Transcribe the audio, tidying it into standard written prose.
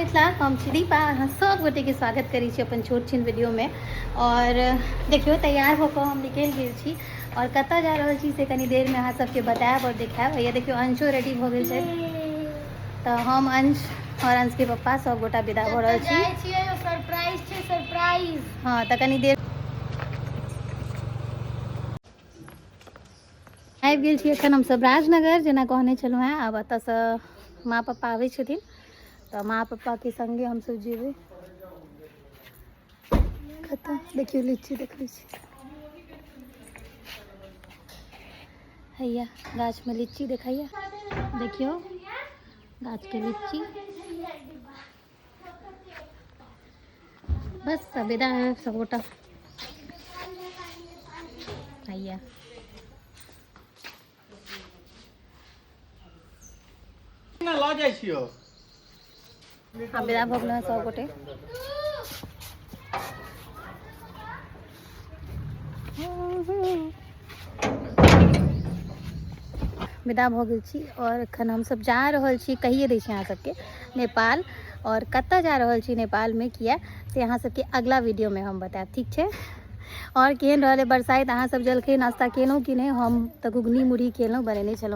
मिथिला हम छी दीपा अहाँ सब गोटे के स्वागत करी छी अपन छोट छिन वीडियो में। और देखियो तैयार होकर हम निकल गेल छी और कतऽ जा रहल छी से कनी देर में अहाँ सबके बताएब और देखाएब। ये देखियो अंशो रेडी भ गेल छै, तो हम अंश और अंश के पप्पा सब गोटा विदा भ रहल छी। सरप्राइज छै, सरप्राइज। हाँ तो कनी देर आबि गेल छी एखन हमसब राजनगर, जेना कहने छलहुँ हेँ। आब एतऽसँ माँ पप्पा आबै छथिन तो माँ पप्पा के संगे हम सब जेबै। कतऽ देखियो लीची देख लै छी, हैया गाछ में लीची देखाइया, देखियो गाछ के लीची। बस सब विदा है सब गोटा। हैया लऽ जाइ छियो। आब विदा भऽ गेलहुँ सब गोटे। विदा भऽ गेल छी और एखन हमसब जा रहल छी, कहिए दै छी अहाँ सबके, नेपाल। और कतऽ जा रहल छी नेपाल में किया से अहाँ सबके अगला वीडियो में हम बताएब, ठीक छै। और केहन रहलै बरसाइत, अहाँ सब जलखै नाश्ता केलहुँ कि नहि? हम तऽ घुघनी मुरही केलहुँ, बनेने छलहुँ।